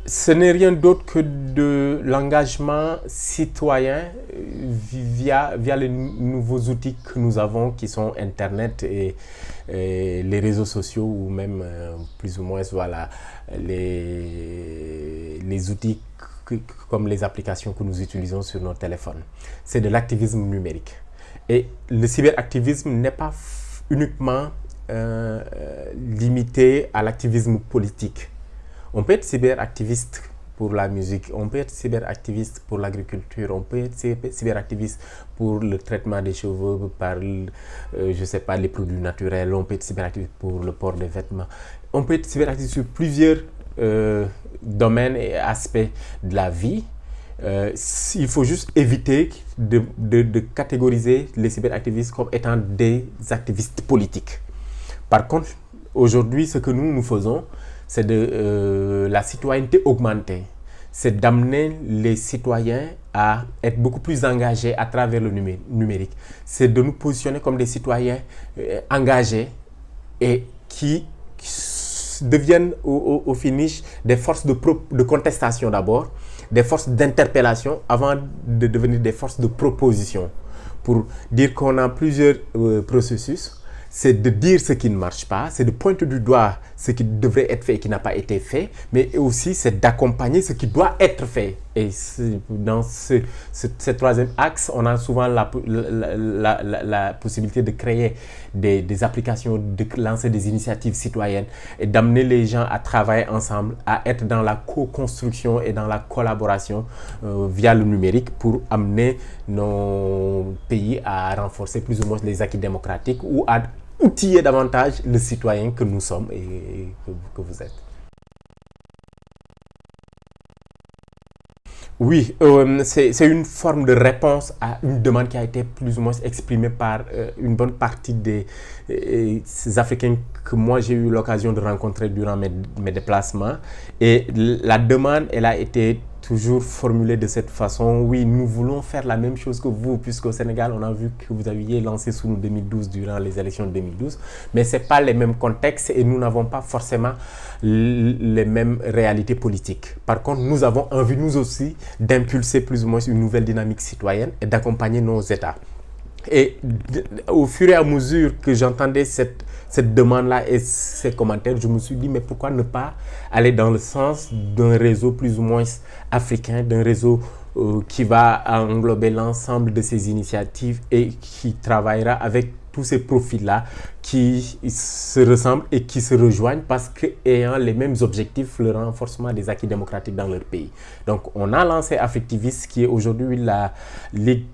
Ce n'est rien d'autre que de l'engagement citoyen via les nouveaux outils que nous avons, qui sont Internet et les réseaux sociaux, ou même plus ou moins voilà, les outils comme les applications que nous utilisons sur nos téléphones. C'est de l'activisme numérique. Et le cyberactivisme n'est pas uniquement limité à l'activisme politique. On peut être cyberactiviste pour la musique, on peut être cyberactiviste pour l'agriculture, on peut être cyberactiviste pour le traitement des cheveux par, je sais pas, les produits naturels, on peut être cyberactiviste pour le port des vêtements. On peut être cyberactiviste sur plusieurs domaines et aspects de la vie. Il faut juste éviter de catégoriser les cyberactivistes comme étant des activistes politiques. Par contre, aujourd'hui, ce que nous faisons, c'est de la citoyenneté augmentée. C'est d'amener les citoyens à être beaucoup plus engagés à travers le numérique. C'est de nous positionner comme des citoyens engagés et qui deviennent au finish des forces de contestation d'abord, des forces d'interpellation avant de devenir des forces de proposition. Pour dire qu'on a plusieurs processus. C'est de dire ce qui ne marche pas, c'est de pointer du doigt ce qui devrait être fait et qui n'a pas été fait, mais aussi c'est d'accompagner ce qui doit être fait. Et dans ce troisième axe, on a souvent la possibilité de créer des applications, de lancer des initiatives citoyennes et d'amener les gens à travailler ensemble, à être dans la co-construction et dans la collaboration via le numérique pour amener nos pays à renforcer plus ou moins les acquis démocratiques ou à outiller davantage le citoyen que nous sommes et que vous êtes. Oui, c'est une forme de réponse à une demande qui a été plus ou moins exprimée par une bonne partie ces Africains que moi j'ai eu l'occasion de rencontrer durant mes déplacements. Et la demande, elle a été toujours formulée de cette façon. Oui, nous voulons faire la même chose que vous, puisqu'au Sénégal, on a vu que vous aviez lancé sous nous 2012 durant les élections de 2012, mais ce n'est pas les mêmes contextes et nous n'avons pas forcément les mêmes réalités politiques. Par contre, nous avons envie, nous aussi, d'impulser plus ou moins une nouvelle dynamique citoyenne et d'accompagner nos États. Et au fur et à mesure que j'entendais cette demande-là et ces commentaires, je me suis dit, mais pourquoi ne pas aller dans le sens d'un réseau plus ou moins africain, d'un réseau qui va englober l'ensemble de ces initiatives et qui travaillera avec tous ces profils-là qui se ressemblent et qui se rejoignent parce qu'ayant les mêmes objectifs, le renforcement des acquis démocratiques dans leur pays. Donc, on a lancé Africtivist, qui est aujourd'hui la Ligue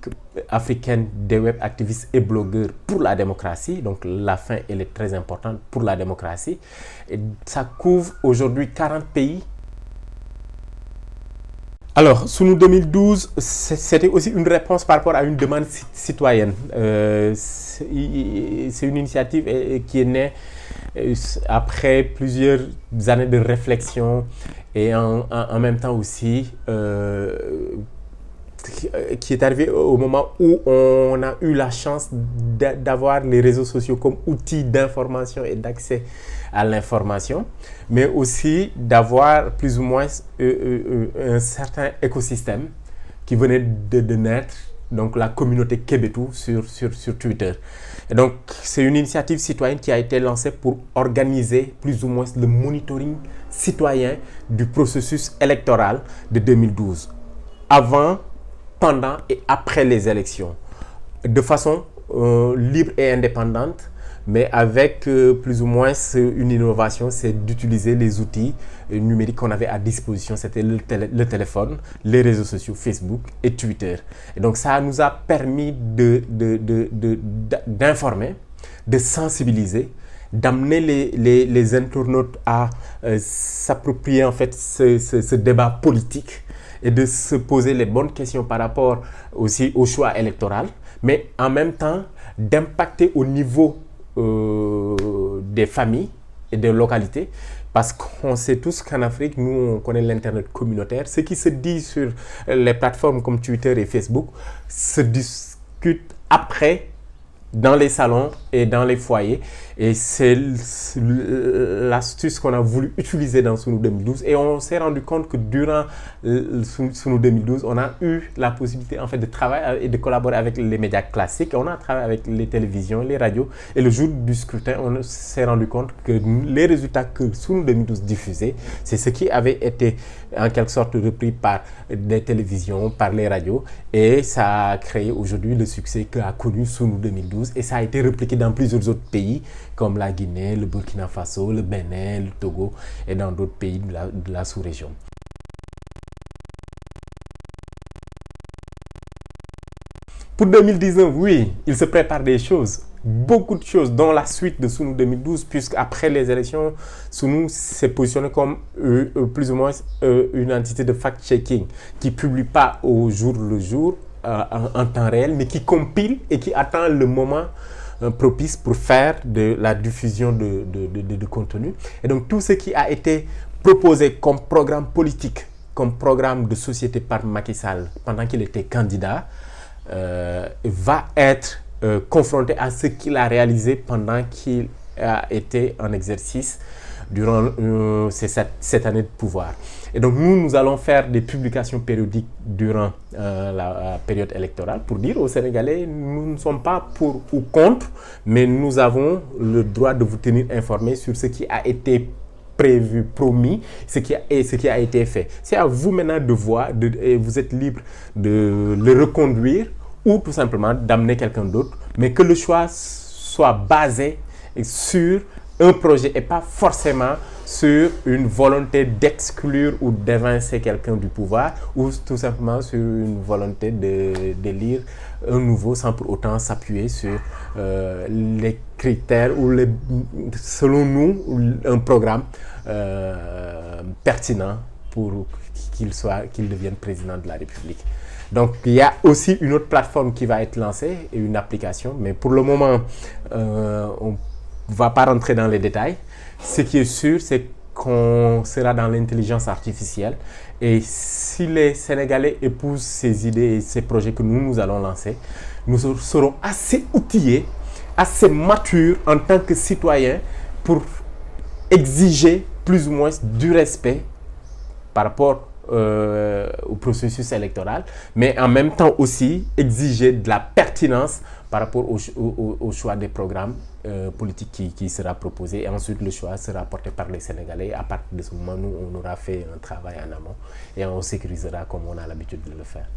africaine des web activistes et blogueurs pour la démocratie. Donc, la fin, elle est très importante pour la démocratie. Et ça couvre aujourd'hui 40 pays. Alors, sous nous 2012, c'était aussi une réponse par rapport à une demande citoyenne. C'est une initiative qui est née après plusieurs années de réflexion et en même temps aussi qui est arrivé au moment où on a eu la chance d'avoir les réseaux sociaux comme outil d'information et d'accès à l'information, mais aussi d'avoir plus ou moins un certain écosystème qui venait de naître, donc la communauté Kebetu sur Twitter. Et donc, c'est une initiative citoyenne qui a été lancée pour organiser plus ou moins le monitoring citoyen du processus électoral de 2012, avant, pendant et après les élections, de façon libre et indépendante, mais avec plus ou moins une innovation, c'est d'utiliser les outils numériques qu'on avait à disposition. C'était le téléphone, les réseaux sociaux, Facebook et Twitter. Et donc, ça nous a permis d'informer, de sensibiliser, d'amener les internautes à s'approprier en fait ce débat politique et de se poser les bonnes questions par rapport aussi au choix électoral, mais en même temps d'impacter au niveau des familles et des localités, parce qu'on sait tous qu'en Afrique, nous, on connaît l'Internet communautaire. Ce qui se dit sur les plateformes comme Twitter et Facebook se discute après dans les salons et dans les foyers. Et c'est l'astuce qu'on a voulu utiliser dans Sunu 2012. Et on s'est rendu compte que durant Sunu 2012, on a eu la possibilité en fait de travailler et de collaborer avec les médias classiques. On a travaillé avec les télévisions, les radios. Et le jour du scrutin, on s'est rendu compte que les résultats que Sunu 2012 diffusait, c'est ce qui avait été en quelque sorte repris par des télévisions, par les radios. Et ça a créé aujourd'hui le succès qu'a connu Sunu 2012. Et ça a été répliqué dans plusieurs autres pays, comme la Guinée, le Burkina Faso, le Bénin, le Togo et dans d'autres pays de la sous-région. Pour 2019, oui, il se prépare des choses, beaucoup de choses, dont la suite de Sunu 2012, puisque après les élections, Sunu s'est positionné comme plus ou moins une entité de fact-checking qui ne publie pas au jour le jour, en temps réel, mais qui compile et qui attend le moment propice pour faire de la diffusion de contenu. Et donc tout ce qui a été proposé comme programme politique, comme programme de société par Macky Sall pendant qu'il était candidat, va être confronté à ce qu'il a réalisé pendant qu'il a été en exercice durant cette année de pouvoir. Et donc nous allons faire des publications périodiques durant la période électorale pour dire aux Sénégalais, nous ne sommes pas pour ou contre, mais nous avons le droit de vous tenir informés sur ce qui a été prévu, promis, ce qui a été fait. C'est à vous maintenant de voir, et vous êtes libre de le reconduire ou tout simplement d'amener quelqu'un d'autre, mais que le choix soit basé sur un projet et pas forcément sur une volonté d'exclure ou d'évincer quelqu'un du pouvoir ou tout simplement sur une volonté d'élire un nouveau sans pour autant s'appuyer sur les critères ou selon nous un programme pertinent pour qu'il devienne président de la République. Donc il y a aussi une autre plateforme qui va être lancée et une application, mais pour le moment on ne va pas rentrer dans les détails. Ce qui est sûr, c'est qu'on sera dans l'intelligence artificielle. Et si les Sénégalais épousent ces idées et ces projets que nous allons lancer, nous serons assez outillés, assez matures en tant que citoyens pour exiger plus ou moins du respect par rapport au processus électoral, mais en même temps aussi exiger de la pertinence par rapport au choix des programmes politiques qui sera proposé. Et ensuite, le choix sera porté par les Sénégalais. À partir de ce moment, nous, on aura fait un travail en amont et on sécurisera comme on a l'habitude de le faire.